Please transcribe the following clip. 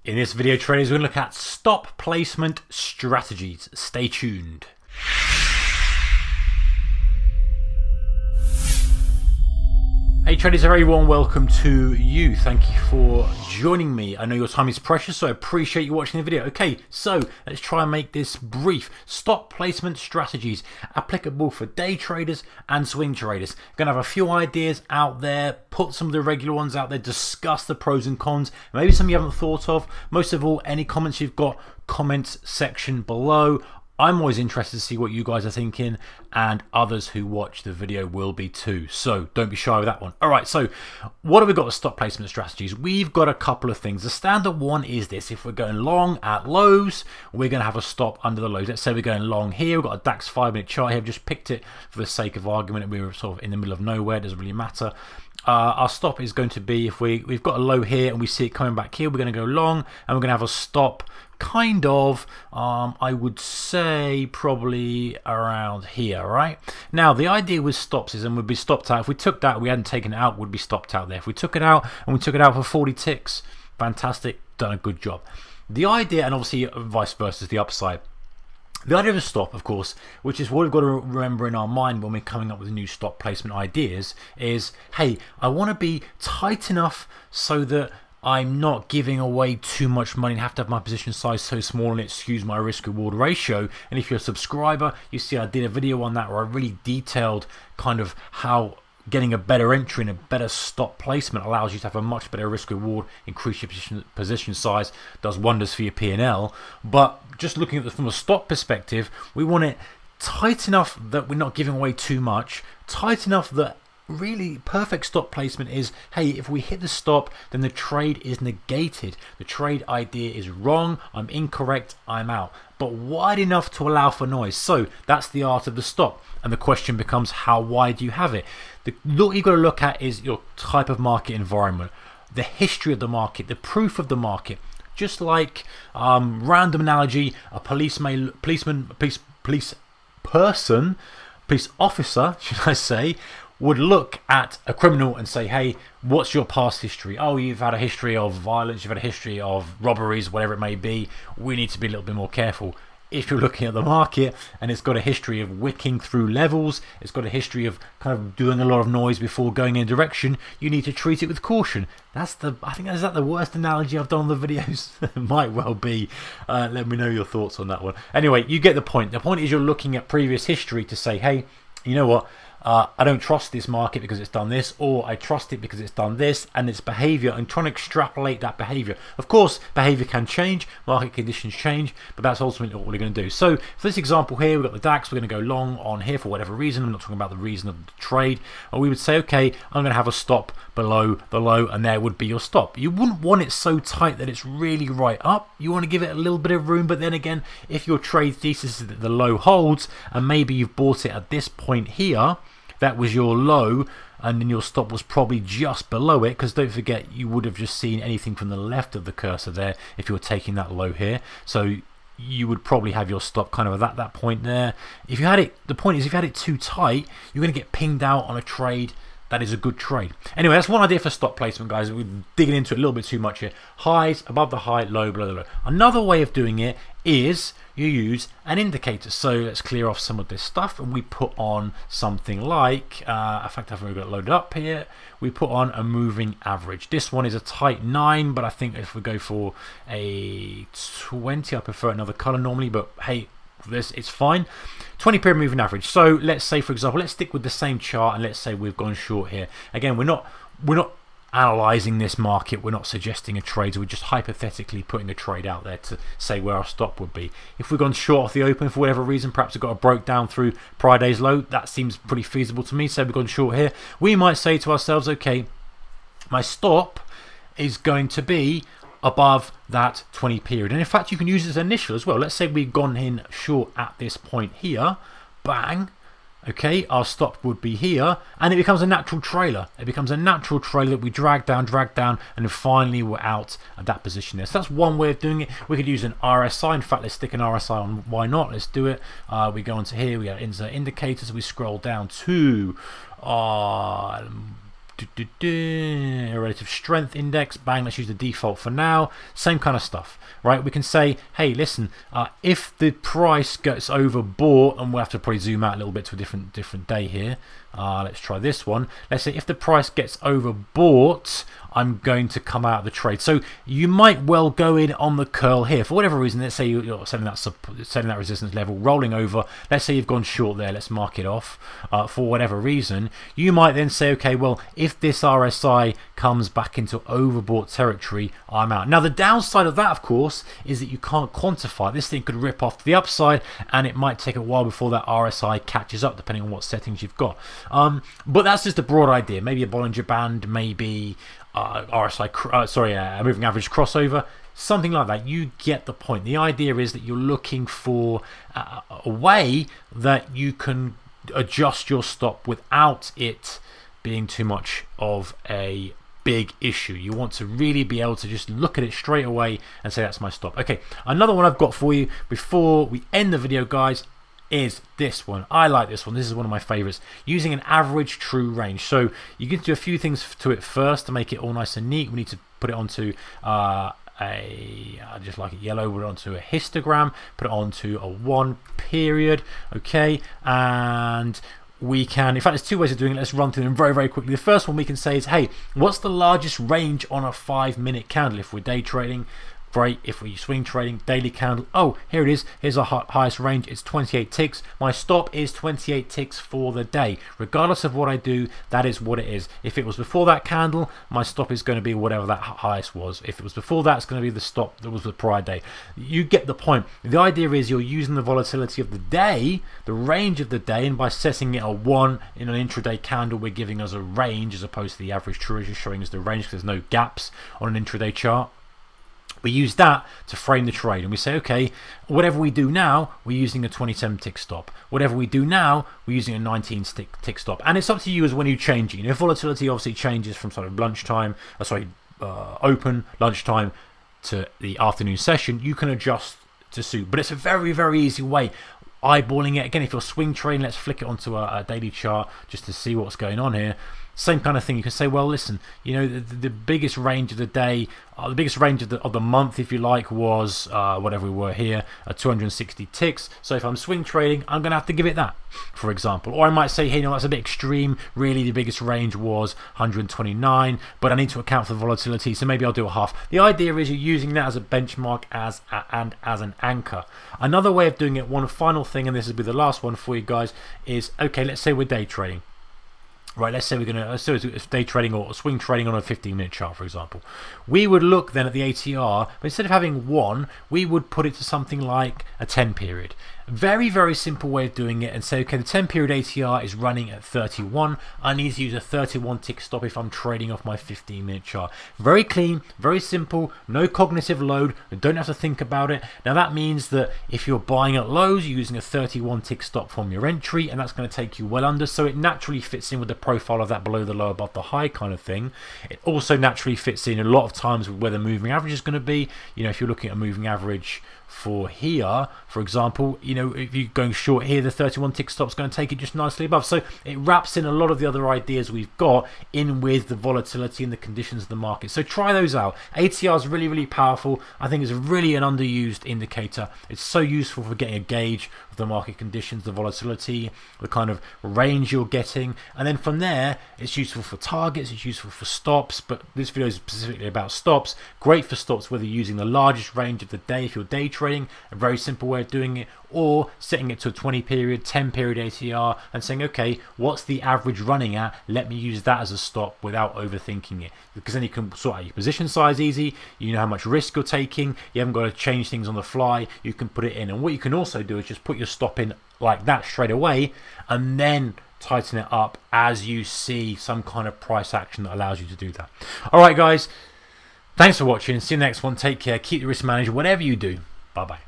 In this video, traders, we're going to look at stop placement strategies. Stay tuned. Hey traders, a very warm welcome to you. Thank you for joining me. I know your time is precious, so I appreciate you watching the video. Okay, so let's try and make this brief. Stop placement strategies applicable for day traders and swing traders. Gonna have a few ideas out there, put some of the regular ones out there, discuss the pros and cons, maybe some you haven't thought of. Most of all, any comments you've got, comments section below. I'm always interested to see what you guys are thinking, and others who watch the video will be too. So don't be shy with that one. All right, so what have we got with stop placement strategies? We've got a couple of things. The standard one is this. If we're going long at lows, we're going to have a stop under the lows. Let's say we're going long here. We've got a DAX 5-minute chart here. I've just picked it for the sake of argument, and we were sort of in the middle of nowhere. It doesn't really matter. Our stop is going to be, if we've got a low here and we see it coming back here, we're going to go long, and we're going to have a stop kind of, I would say probably around here, right? Now, the idea with stops is, and would be stopped out, if we took that, we hadn't taken it out, would be stopped out there. If we took it out and we took it out for 40 ticks, fantastic, done a good job. The idea, and obviously vice versa, is the upside. The idea of a stop, of course, which is what we've got to remember in our mind when we're coming up with new stop placement ideas, is, hey, I want to be tight enough so that I'm not giving away too much money and have to have my position size so small and it skews my risk reward ratio. And if you're a subscriber, you see I did a video on that where I really detailed kind of how getting a better entry and a better stop placement allows you to have a much better risk reward, increase your position size, does wonders for your P&L. But just looking at it from a stop perspective, we want it tight enough that we're not giving away too much, tight enough that really perfect stop placement is, hey, if we hit the stop, then the trade is negated. The trade idea is wrong, I'm incorrect, I'm out. But wide enough to allow for noise. So that's the art of the stop. And the question becomes, how wide do you have it? What you've got to look at is your type of market environment, the history of the market, the proof of the market. Just like random analogy, a police officer, should I say, would look at a criminal and say, hey, what's your past history? Oh, you've had a history of violence, you've had a history of robberies, whatever it may be. We need to be a little bit more careful. If you're looking at the market and it's got a history of wicking through levels, it's got a history of kind of doing a lot of noise before going in a direction, you need to treat it with caution. I think is that the worst analogy I've done on the videos? It might well be. Let me know your thoughts on that one. Anyway, you get the point. The point is you're looking at previous history to say, hey, you know what? I don't trust this market because it's done this, or I trust it because it's done this, and its behavior, and trying to extrapolate that behavior. Of course, behavior can change, market conditions change, but that's ultimately what we're going to do. So for this example here, we've got the DAX, we're going to go long on here for whatever reason. I'm not talking about the reason of the trade. Or we would say, okay, I'm going to have a stop below the low, and there would be your stop. You wouldn't want it so tight that it's really right up. You want to give it a little bit of room, but then again, if your trade thesis is that the low holds, and maybe you've bought it at this point here, that was your low, and then your stop was probably just below it, because don't forget, you would have just seen anything from the left of the cursor there if you were taking that low here. So you would probably have your stop kind of at that point there. If you had it, the point is, if you had it too tight, you're going to get pinged out on a trade that is a good trade. Anyway, that's one idea for stop placement, guys. We're digging into it a little bit too much here. Highs above the high, low below the low. Another way of doing it is you use an indicator. So let's clear off some of this stuff, and we put on something like, in fact, I've already got it loaded up here. We put on a moving average. This one is a tight 9, but I think if we go for a 20, I prefer another color normally, but hey, for this it's fine. 20 period moving average. So let's say, for example, let's stick with the same chart, and let's say we've gone short here. Again, we're not analyzing this market, we're not suggesting a trade, so we're just hypothetically putting a trade out there to say where our stop would be. If we've gone short off the open for whatever reason, perhaps it got a broke down through prior day's low, that seems pretty feasible to me. So we've gone short here, we might say to ourselves, okay, my stop is going to be above that 20 period, and in fact you can use it as initial as well. Let's say we've gone in short at this point here, bang, okay, our stop would be here, and it becomes a natural trailer. It becomes a natural trailer that we drag down, and then finally we're out at that position there. So that's one way of doing it. We could use an RSI. In fact, let's stick an RSI on. Why not? Let's do it. We go onto here, we got insert indicators, we scroll down to relative strength index, bang, let's use the default for now. Same kind of stuff, right? We can say, hey, listen, if the price gets overbought, and we'll have to probably zoom out a little bit to a different day here. Let's try this one. Let's say if the price gets overbought, I'm going to come out of the trade. So you might well go in on the curl here for whatever reason. Let's say you're setting that resistance level, rolling over. Let's say you've gone short there. Let's mark it off for whatever reason. You might then say, okay, well, if this RSI comes back into overbought territory, I'm out. Now, the downside of that, of course, is that you can't quantify. This thing could rip off to the upside, and it might take a while before that RSI catches up, depending on what settings you've got. But that's just a broad idea. Maybe a Bollinger Band, maybe a moving average crossover, something like that. You get the point. The idea is that you're looking for a way that you can adjust your stop without it being too much of a big issue. You want to really be able to just look at it straight away and say, that's my stop. Okay, another one I've got for you before we end the video, guys, is this one. I like this one. This is one of my favorites. Using an average true range. So you can do a few things to it first to make it all nice and neat. We need to put it onto I just like it yellow, put it onto a histogram, put it onto a 1 period, okay, and we can, in fact, there's two ways of doing it. Let's run through them very quickly. The first one we can say is, hey, what's the largest range on a 5-minute candle? If we're day trading, great. If we're swing trading, daily candle, oh, here it is. Here's our highest range. It's 28 ticks. My stop is 28 ticks for the day. Regardless of what I do, that is what it is. If it was before that candle, my stop is going to be whatever that highest was. If it was before that, it's going to be the stop that was the prior day. You get the point. The idea is you're using the volatility of the day, the range of the day, and by setting it a 1 in an intraday candle, we're giving us a range as opposed to the average true, is showing us the range because there's no gaps on an intraday chart. We use that to frame the trade, and we say, okay, whatever we do now, we're using a 27 tick stop. Whatever we do now, we're using a 19 tick stop. And it's up to you as when you change it. You know, volatility obviously changes from sort of lunchtime, open lunchtime to the afternoon session. You can adjust to suit, but it's a very easy way. Eyeballing it again. If you're swing trading, let's flick it onto a daily chart just to see what's going on here. Same kind of thing. You can say, well, listen, you know, the biggest range of the day, the biggest range of the month, if you like, was whatever we were here, 260 ticks. So if I'm swing trading, I'm going to have to give it that, for example. Or I might say, hey, no, that's a bit extreme. Really, the biggest range was 129, but I need to account for the volatility, so maybe I'll do a half. The idea is you're using that as a benchmark and as an anchor. Another way of doing it, one final thing, and this will be the last one for you guys, is, okay, let's say we're day trading. Right, let's say we're going to day trading or swing trading on a 15-minute chart, for example. We would look then at the ATR, but instead of having 1, we would put it to something like a 10 period. Very simple way of doing it, and say, okay, the 10 period ATR is running at 31. I need to use a 31 tick stop if I'm trading off my 15-minute chart. Very clean, very simple, no cognitive load. You don't have to think about it. Now that means that if you're buying at lows, you're using a 31 tick stop from your entry, and that's going to take you well under, so it naturally fits in with the profile of that below the low above the high kind of thing. It also naturally fits in a lot of times with where the moving average is going to be. You know, if you're looking at a moving average for here, for example, you know, if you're going short here, the 31 tick stop is going to take it just nicely above. So it wraps in a lot of the other ideas we've got in with the volatility and the conditions of the market. So try those out. ATR is really powerful. I think it's really an underused indicator. It's so useful for getting a gauge of the market conditions, the volatility, the kind of range you're getting, and then from there it's useful for targets, it's useful for stops, but this video is specifically about stops. Great for stops whether you're using the largest range of the day if you're day trading, a very simple way of doing it, or setting it to a 20 period, 10 period ATR and saying, okay, what's the average running at? Let me use that as a stop without overthinking it, because then you can sort out your position size easy. You know how much risk you're taking. You haven't got to change things on the fly. You can put it in, and what you can also do is just put your stop in like that straight away and then tighten it up as you see some kind of price action that allows you to do that. All right, guys, thanks for watching. See you next one. Take care. Keep the risk managed, whatever you do. Bye bye.